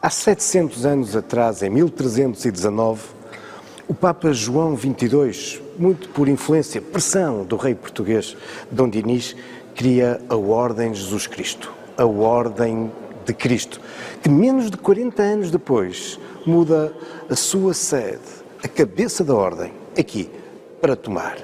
Há 700 anos atrás, em 1319, o Papa João XXII, muito por influência, pressão do rei português Dom Dinis, cria a Ordem de Jesus Cristo, a Ordem de Cristo, que menos de 40 anos depois muda a sua sede, a cabeça da Ordem, aqui, para Tomar,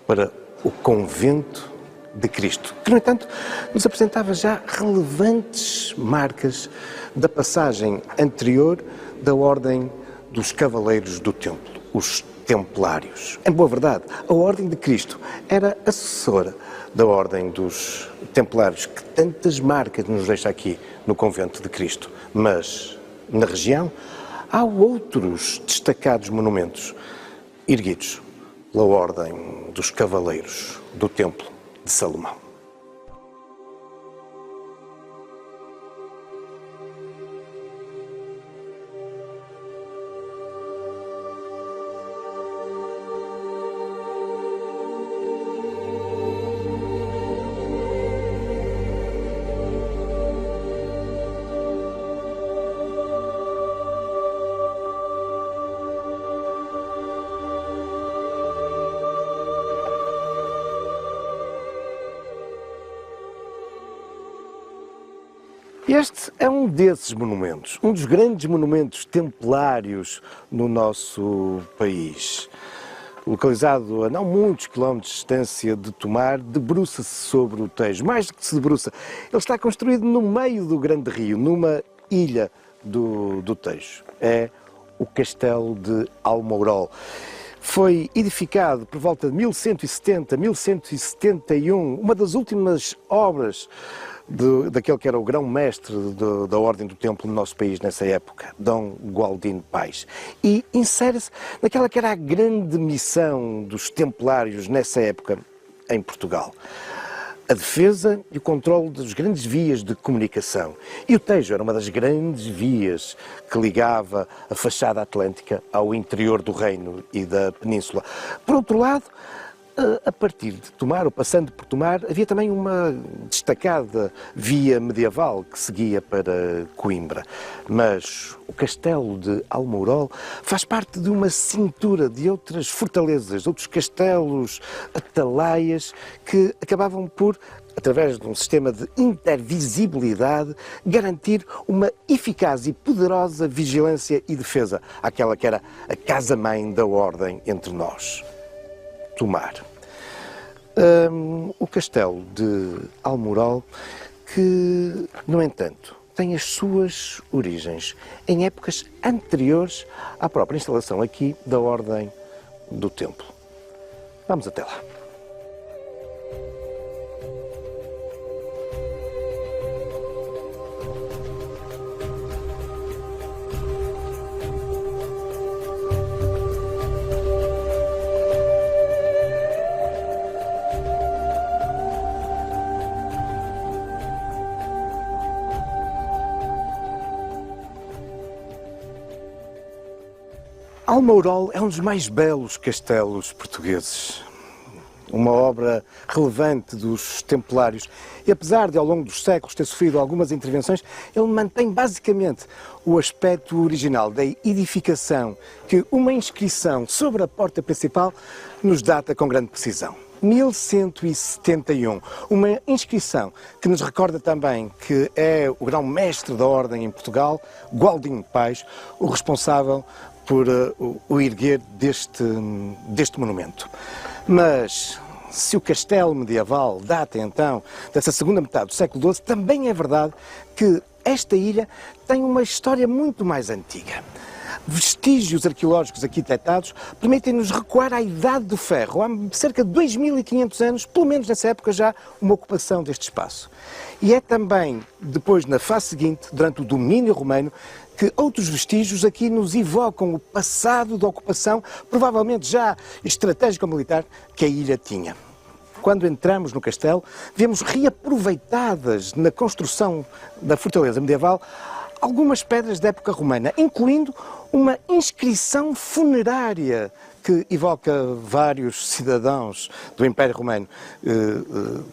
para o Convento de Cristo, que, no entanto, nos apresentava já relevantes marcas da passagem anterior da Ordem dos Cavaleiros do Templo, os Templários. Em boa verdade, a Ordem de Cristo era assessora da Ordem dos Templários, que tantas marcas nos deixa aqui no Convento de Cristo. Mas, na região, há outros destacados monumentos erguidos pela Ordem dos Cavaleiros do Templo de Salomão. Este é um desses monumentos, um dos grandes monumentos templários no nosso país. Localizado a não muitos quilómetros de distância de Tomar, debruça-se sobre o Tejo. Mais do que se debruça, ele está construído no meio do grande rio, numa ilha do Tejo. É o Castelo de Almourol. Foi edificado por volta de 1170, 1171, uma das últimas obras daquele que era o grão-mestre da Ordem do Templo no nosso país nessa época, Dom Gualdino Pais. E insere-se naquela que era a grande missão dos Templários nessa época em Portugal. A defesa e o controle das grandes vias de comunicação. E o Tejo era uma das grandes vias que ligava a fachada atlântica ao interior do reino e da península. Por outro lado, a partir de Tomar, ou passando por Tomar, havia também uma destacada via medieval que seguia para Coimbra. Mas o Castelo de Almourol faz parte de uma cintura de outras fortalezas, de outros castelos, atalaias, que acabavam por, através de um sistema de intervisibilidade, garantir uma eficaz e poderosa vigilância e defesa àquela que era a casa-mãe da Ordem entre nós, Tomar. O Castelo de Almourol, que, no entanto, tem as suas origens em épocas anteriores à própria instalação aqui da Ordem do Templo. Vamos até lá. Almourol é um dos mais belos castelos portugueses, uma obra relevante dos Templários e, apesar de ao longo dos séculos ter sofrido algumas intervenções, ele mantém basicamente o aspecto original da edificação que uma inscrição sobre a porta principal nos data com grande precisão. 1171, uma inscrição que nos recorda também que é o grão-mestre da Ordem em Portugal, Gualdino Pais, o responsável por o erguer deste monumento. Mas, se o castelo medieval data então dessa segunda metade do século XII, também é verdade que esta ilha tem uma história muito mais antiga. Vestígios arqueológicos aqui detectados permitem-nos recuar à Idade do Ferro, há cerca de 2500 anos, pelo menos nessa época já, uma ocupação deste espaço. E é também, depois, na fase seguinte, durante o domínio romano, que outros vestígios aqui nos evocam o passado da ocupação, provavelmente já estratégico-militar, que a ilha tinha. Quando entramos no castelo, vemos reaproveitadas na construção da fortaleza medieval algumas pedras da época romana, incluindo uma inscrição funerária que evoca vários cidadãos do Império Romano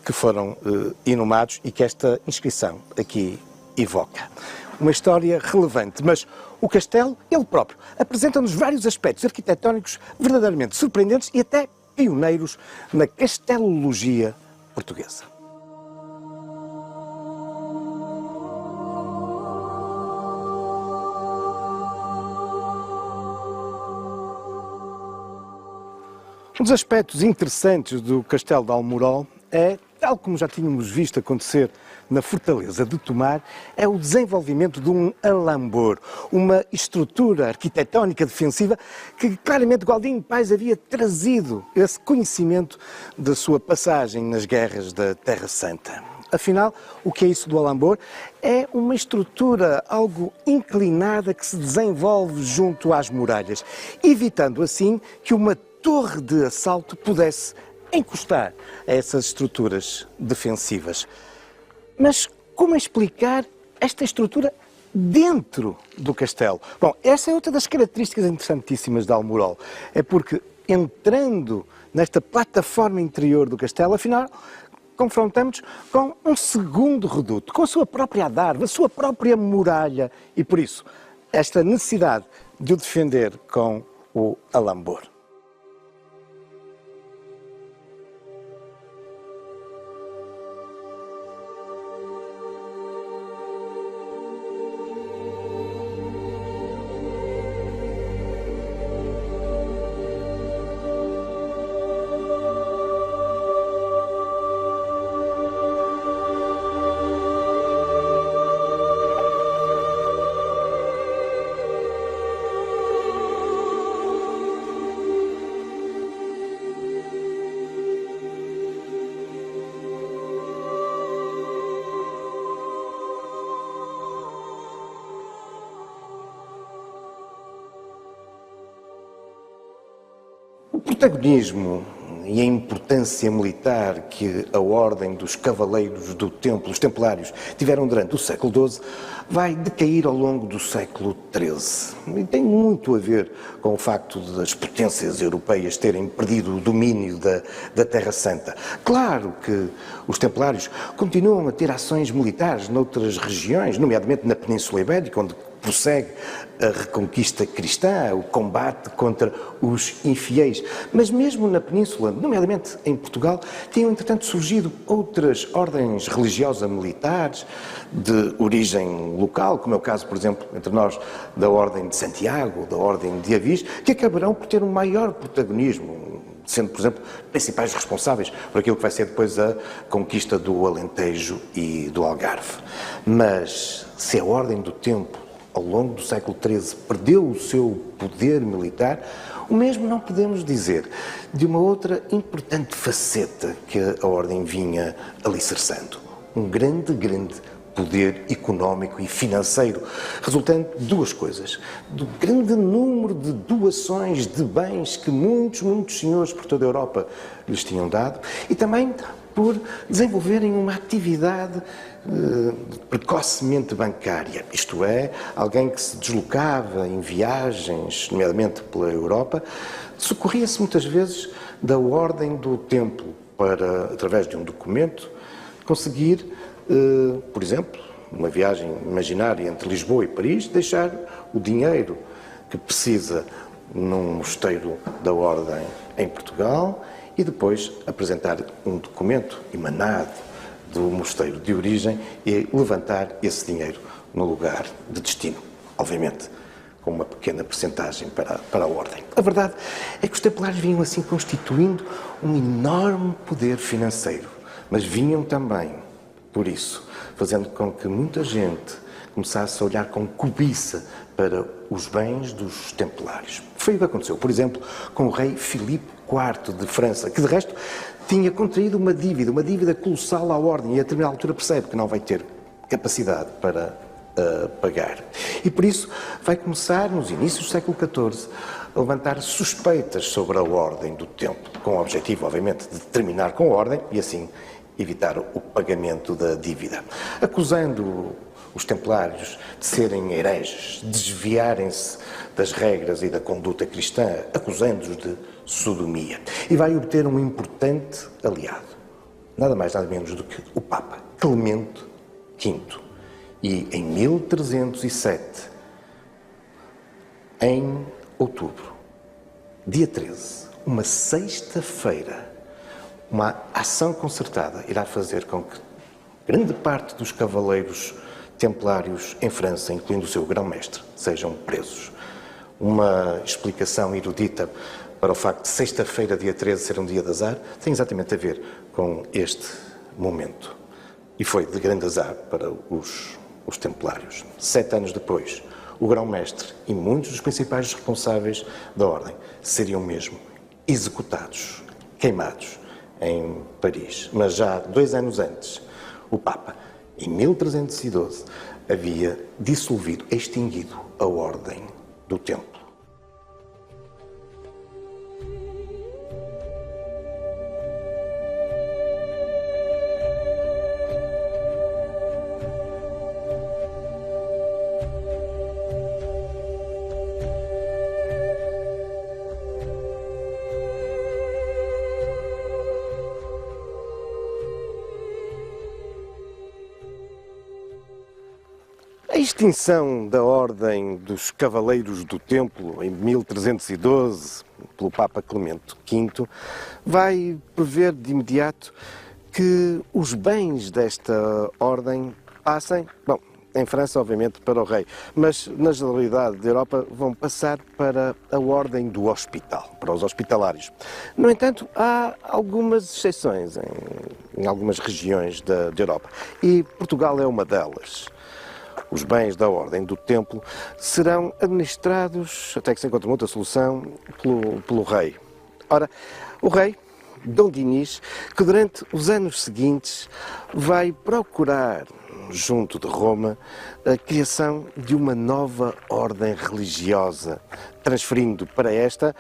que foram inumados e que esta inscrição aqui evoca. uma história relevante, mas o castelo, ele próprio, apresenta-nos vários aspectos arquitetónicos verdadeiramente surpreendentes e até pioneiros na castelologia portuguesa. Um dos aspectos interessantes do Castelo de Almorol é, tal como já tínhamos visto acontecer na Fortaleza de Tomar, é o desenvolvimento de um alambor, uma estrutura arquitetónica defensiva que claramente Godinho Paes havia trazido esse conhecimento da sua passagem nas guerras da Terra Santa. Afinal, o que é isso do alambor? É uma estrutura algo inclinada que se desenvolve junto às muralhas, evitando assim que uma torre de assalto pudesse encostar a essas estruturas defensivas. Mas como explicar esta estrutura dentro do castelo? Bom, essa é outra das características interessantíssimas de Almorol. É porque entrando nesta plataforma interior do castelo, afinal, confrontamos com um segundo reduto, com a sua própria adarve, a sua própria muralha e, por isso, esta necessidade de o defender com o alambor. O protagonismo e a importância militar que a Ordem dos Cavaleiros do Templo, os Templários, tiveram durante o século XII, vai decair ao longo do século XIII. E tem muito a ver com o facto das potências europeias terem perdido o domínio da Terra Santa. Claro que os Templários continuam a ter ações militares noutras regiões, nomeadamente na Península Ibérica, onde prossegue a reconquista cristã, o combate contra os infiéis. Mas mesmo na Península, nomeadamente em Portugal, tinham entretanto surgido outras ordens religiosas militares de origem local, como é o caso, por exemplo, entre nós, da Ordem de Santiago, da Ordem de Avis, que acabarão por ter um maior protagonismo, sendo, por exemplo, principais responsáveis por aquilo que vai ser depois a conquista do Alentejo e do Algarve. Mas se a Ordem do Templo, ao longo do século XIII, perdeu o seu poder militar, o mesmo não podemos dizer de uma outra importante faceta que a Ordem vinha alicerçando. Um grande poder económico e financeiro, resultante de duas coisas: do grande número de doações de bens que muitos senhores por toda a Europa lhes tinham dado, e também por desenvolverem uma atividade precocemente bancária, isto é, alguém que se deslocava em viagens, nomeadamente pela Europa, socorria-se muitas vezes da Ordem do Templo para, através de um documento, conseguir, por exemplo, numa viagem imaginária entre Lisboa e Paris, deixar o dinheiro que precisa num mosteiro da Ordem em Portugal e depois apresentar um documento emanado do mosteiro de origem e levantar esse dinheiro no lugar de destino, obviamente com uma pequena percentagem para a Ordem. A verdade é que os Templários vinham assim constituindo um enorme poder financeiro, mas vinham também, por isso, fazendo com que muita gente começasse a olhar com cobiça para os bens dos Templários. Foi o que aconteceu, por exemplo, com o rei Filipe IV de França, que de resto tinha contraído uma dívida colossal à Ordem, e a determinada altura percebe que não vai ter capacidade para pagar. E por isso vai começar, nos inícios do século XIV, a levantar suspeitas sobre a Ordem do Templo, com o objetivo, obviamente, de terminar com a Ordem e assim evitar o pagamento da dívida, acusando os Templários de serem hereges, de desviarem-se das regras e da conduta cristã, acusando-os de sodomia. E vai obter um importante aliado, nada mais nada menos do que o Papa Clemente V. E em 1307, em outubro, dia 13, uma sexta-feira, uma ação concertada irá fazer com que grande parte dos cavaleiros templários em França, incluindo o seu grão-mestre, sejam presos. Uma explicação erudita para o facto de sexta-feira, dia 13, ser um dia de azar, tem exatamente a ver com este momento. E foi de grande azar para os templários. 7 anos depois, o grão-mestre e muitos dos principais responsáveis da ordem seriam mesmo executados, queimados em Paris. Mas já 2 anos antes, o Papa, em 1312, havia dissolvido, extinguido a Ordem do Templo. A extinção da Ordem dos Cavaleiros do Templo, em 1312, pelo Papa Clemente V, vai prever de imediato que os bens desta ordem passem, bom, em França, obviamente, para o rei, mas na generalidade da Europa vão passar para a Ordem do Hospital, para os hospitalários. No entanto, há algumas exceções em algumas regiões da Europa, e Portugal é uma delas. Os bens da Ordem do Templo serão administrados, até que se encontre outra solução, pelo rei. Ora, o rei, Dom Dinis, que durante os anos seguintes vai procurar, junto de Roma, a criação de uma nova ordem religiosa, transferindo para esta,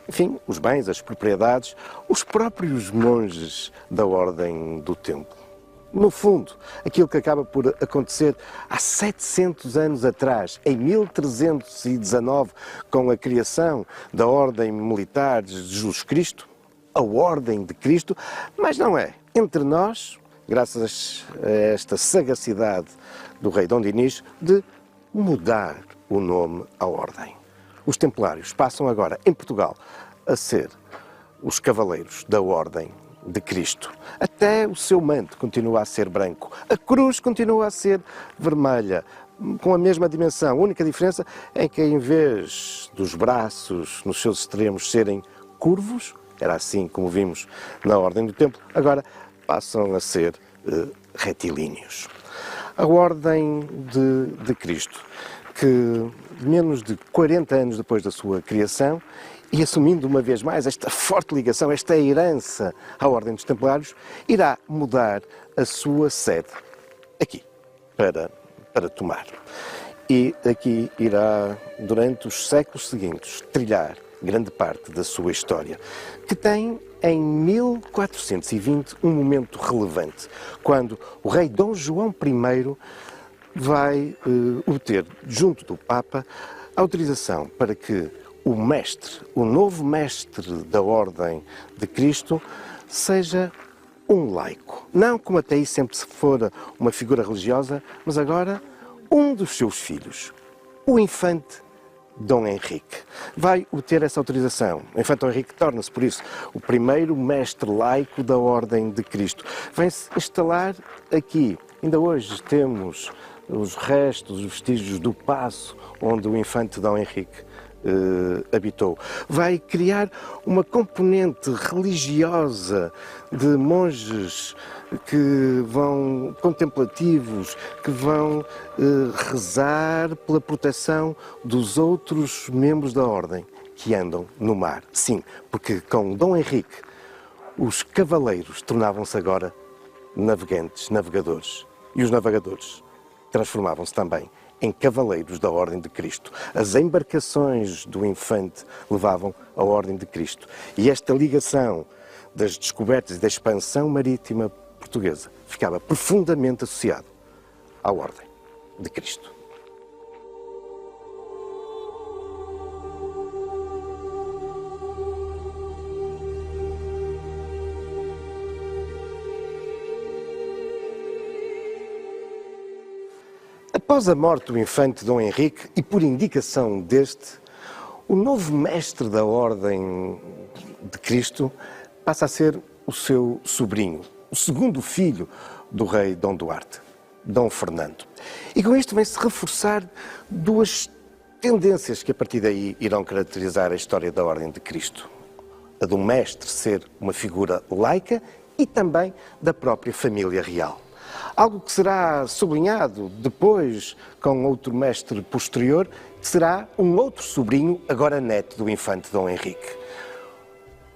enfim, os bens, as propriedades, os próprios monges da Ordem do Templo. No fundo, aquilo que acaba por acontecer há 700 anos atrás, em 1319, com a criação da Ordem Militar de Jesus Cristo, a Ordem de Cristo, mas não é. Entre nós, graças a esta sagacidade do rei Dom Dinis, de mudar o nome à Ordem. Os Templários passam agora, em Portugal, a ser os Cavaleiros da Ordem de Cristo. Até o seu manto continua a ser branco. A cruz continua a ser vermelha, com a mesma dimensão. A única diferença é que, em vez dos braços nos seus extremos serem curvos, era assim como vimos na Ordem do Templo, agora passam a ser retilíneos. A Ordem de Cristo, que menos de 40 anos depois da sua criação, e assumindo uma vez mais esta forte ligação, esta herança à Ordem dos Templários, irá mudar a sua sede aqui, para Tomar. E aqui irá, durante os séculos seguintes, trilhar grande parte da sua história, que tem, em 1420, um momento relevante, quando o rei Dom João I vai obter, junto do Papa, autorização para que o mestre, o novo mestre da Ordem de Cristo, seja um laico. Não como até aí sempre se fora uma figura religiosa, mas agora um dos seus filhos, o infante Dom Henrique, vai obter essa autorização. O infante Dom Henrique torna-se, por isso, o primeiro mestre laico da Ordem de Cristo. Vem-se instalar aqui. Ainda hoje temos os restos, os vestígios do paço onde o infante Dom Henrique habitou. Vai criar uma componente religiosa de monges que vão, contemplativos, que vão rezar pela proteção dos outros membros da Ordem que andam no mar. Sim, porque com Dom Henrique os cavaleiros tornavam-se agora navegantes, navegadores. E os navegadores transformavam-se também em cavaleiros da Ordem de Cristo. As embarcações do infante levavam a Ordem de Cristo. E esta ligação das descobertas e da expansão marítima portuguesa ficava profundamente associado à Ordem de Cristo. A Após a morte do infante Dom Henrique, e por indicação deste, o novo mestre da Ordem de Cristo passa a ser o seu sobrinho, o segundo filho do rei Dom Duarte, Dom Fernando. E com isto vem-se reforçar duas tendências que a partir daí irão caracterizar a história da Ordem de Cristo. A do mestre ser uma figura laica e também da própria família real. Algo que será sublinhado depois com outro mestre posterior, que será um outro sobrinho, agora neto do infante Dom Henrique.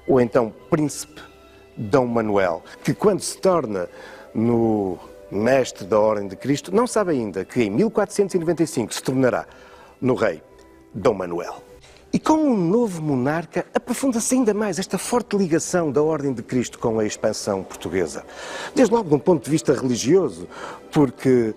O então príncipe Dom Manuel, que quando se torna no mestre da Ordem de Cristo, não sabe ainda que em 1495 se tornará no rei Dom Manuel. E com o novo monarca aprofunda-se ainda mais esta forte ligação da Ordem de Cristo com a expansão portuguesa. Desde logo de um ponto de vista religioso, porque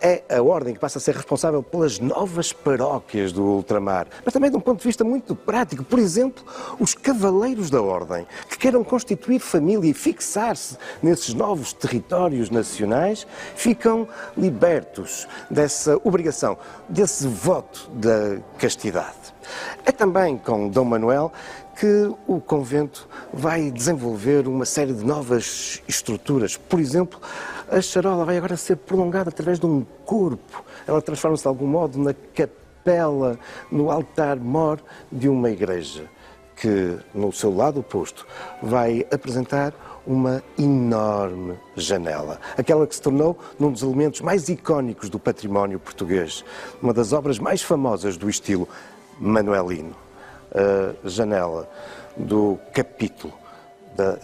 é a Ordem que passa a ser responsável pelas novas paróquias do ultramar, mas também de um ponto de vista muito prático. Por exemplo, os cavaleiros da Ordem, que queiram constituir família e fixar-se nesses novos territórios nacionais, ficam libertos dessa obrigação, desse voto da castidade. É também com Dom Manuel que o convento vai desenvolver uma série de novas estruturas. Por exemplo, a charola vai agora ser prolongada através de um corpo. Ela transforma-se de algum modo na capela, no altar-mor de uma igreja, que no seu lado oposto vai apresentar uma enorme janela, aquela que se tornou num dos elementos mais icónicos do património português, uma das obras mais famosas do estilo manuelino, a janela do capítulo da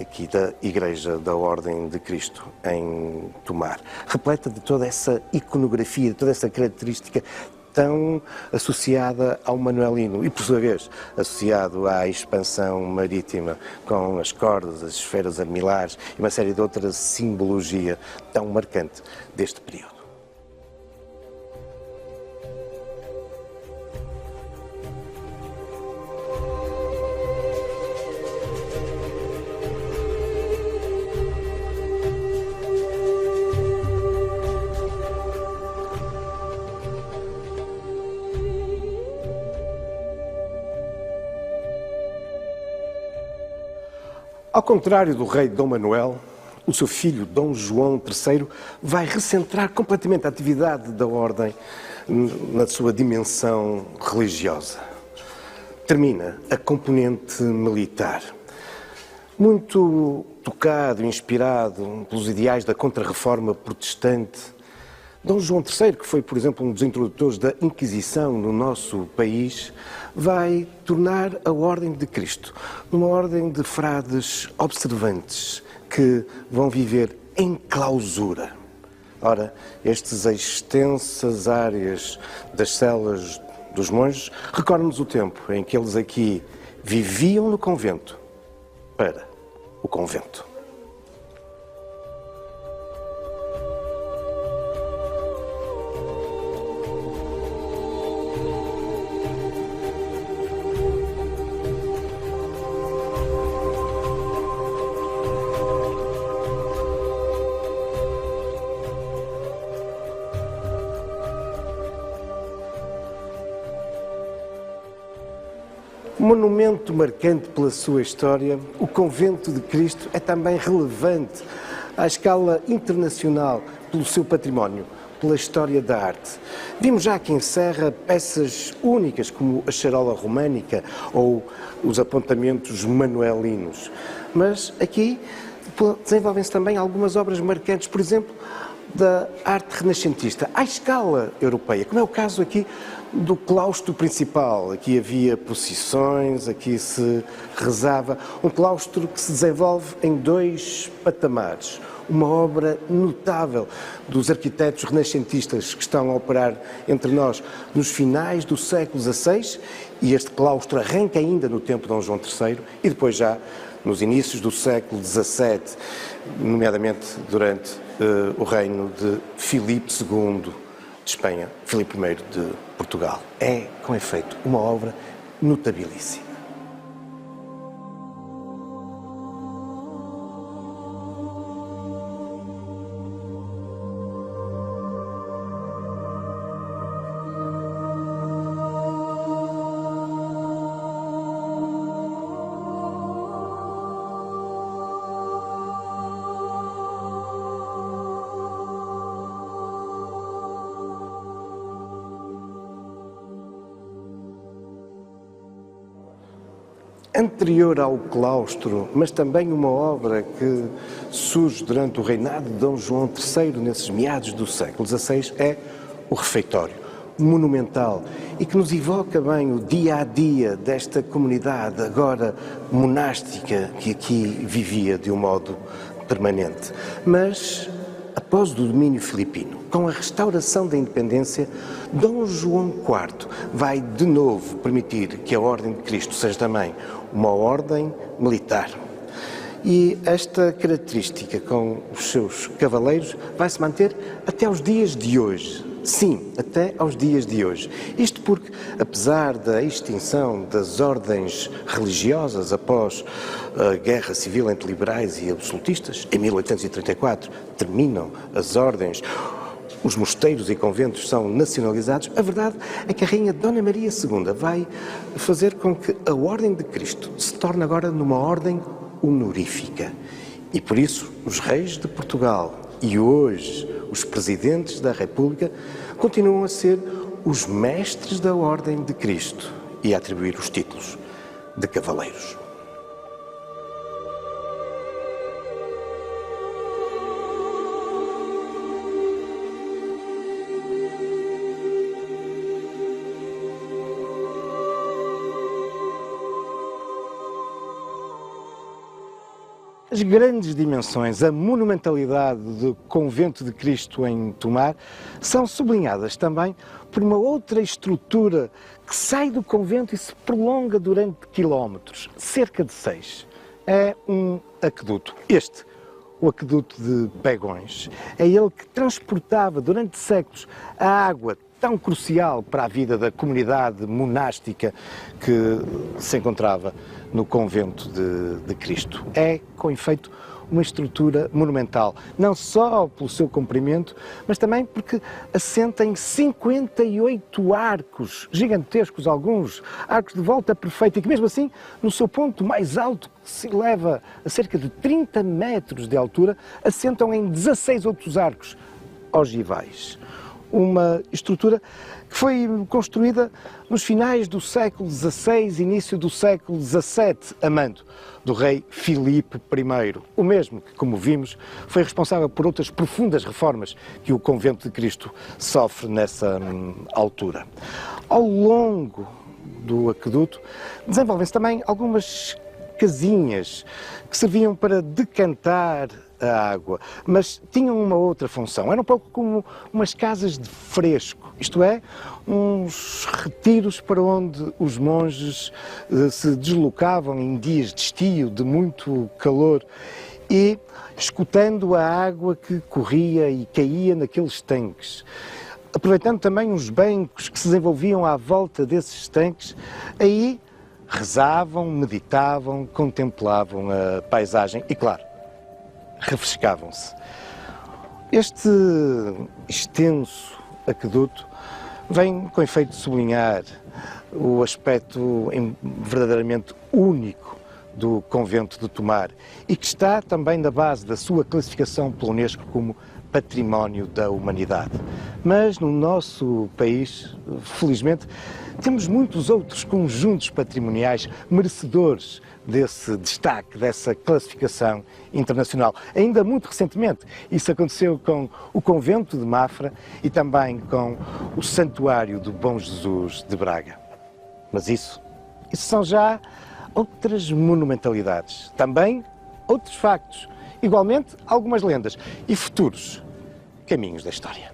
Igreja da Ordem de Cristo em Tomar, repleta de toda essa iconografia, de toda essa característica tão associada ao manuelino e, por sua vez, associado à expansão marítima, com as cordas, as esferas armilares e uma série de outra simbologia tão marcante deste período. Ao contrário do rei Dom Manuel, o seu filho Dom João III vai recentrar completamente a atividade da Ordem na sua dimensão religiosa. Termina a componente militar. Muito tocado e inspirado pelos ideais da Contra-Reforma protestante, Dom João III, que foi, por exemplo, um dos introdutores da Inquisição no nosso país, vai tornar a Ordem de Cristo uma ordem de frades observantes que vão viver em clausura. Ora, estas extensas áreas das celas dos monges recordam-nos o tempo em que eles aqui viviam no convento para o convento. Monumento marcante pela sua história, o Convento de Cristo é também relevante à escala internacional pelo seu património, pela história da arte. Vimos já aqui em Serra peças únicas como a charola românica ou os apontamentos manuelinos, mas aqui desenvolvem-se também algumas obras marcantes, por exemplo, da arte renascentista à escala europeia, como é o caso aqui do claustro principal. Aqui havia procissões, aqui se rezava, um claustro que se desenvolve em dois patamares. Uma obra notável dos arquitetos renascentistas que estão a operar entre nós nos finais do século XVI, e este claustro arranca ainda no tempo de Dom João III e depois já nos inícios do século XVII, nomeadamente durante o reino de Filipe II de Espanha, Filipe I de Portugal. É, com efeito, uma obra notabilíssima. anterior ao claustro, mas também uma obra que surge durante o reinado de Dom João III, nesses meados do século XVI, é o refeitório, monumental, e que nos evoca bem o dia-a-dia desta comunidade agora monástica que aqui vivia de um modo permanente. Mas, após o domínio filipino, com a restauração da independência, Dom João IV vai de novo permitir que a Ordem de Cristo seja também uma ordem militar. E esta característica com os seus cavaleiros vai se manter até aos dias de hoje. Sim, até aos dias de hoje. Isto porque, apesar da extinção das ordens religiosas após a Guerra Civil entre liberais e absolutistas, em 1834 terminam as ordens, os mosteiros e conventos são nacionalizados, a verdade é que a Rainha Dona Maria II vai fazer com que a Ordem de Cristo se torne agora numa ordem honorífica. E por isso os reis de Portugal e hoje os presidentes da República continuam a ser os mestres da Ordem de Cristo e a atribuir os títulos de cavaleiros. As grandes dimensões, a monumentalidade do Convento de Cristo em Tomar são sublinhadas também por uma outra estrutura que sai do convento e se prolonga durante quilómetros, cerca de 6. É um aqueduto. O aqueduto de Pegões, é ele que transportava durante séculos a água tão crucial para a vida da comunidade monástica que se encontrava no Convento de Cristo. É, com efeito, uma estrutura monumental, não só pelo seu comprimento, mas também porque assenta em 58 arcos gigantescos, alguns arcos de volta perfeita, e que mesmo assim, no seu ponto mais alto, que se eleva a cerca de 30 metros de altura, assentam em 16 outros arcos ogivais. Uma estrutura que foi construída nos finais do século XVI, início do século XVII, a mando do rei Filipe I, o mesmo que, como vimos, foi responsável por outras profundas reformas que o Convento de Cristo sofre nessa altura. Ao longo do aqueduto desenvolvem-se também algumas casinhas que serviam para decantar a água, mas tinham uma outra função. Era um pouco como umas casas de fresco, isto é, uns retiros para onde os monges se deslocavam em dias de estio, de muito calor, e escutando a água que corria e caía naqueles tanques. Aproveitando também os bancos que se desenvolviam à volta desses tanques, aí rezavam, meditavam, contemplavam a paisagem e, claro, refrescavam-se. Este extenso aqueduto vem com efeito de sublinhar o aspecto verdadeiramente único do Convento de Tomar e que está também na base da sua classificação pela Unesco como Património da Humanidade. Mas no nosso país, felizmente, temos muitos outros conjuntos patrimoniais merecedores desse destaque, dessa classificação internacional. Ainda muito recentemente, isso aconteceu com o Convento de Mafra e também com o Santuário do Bom Jesus de Braga. Mas isso são já outras monumentalidades, também outros factos, igualmente algumas lendas e futuros caminhos da história.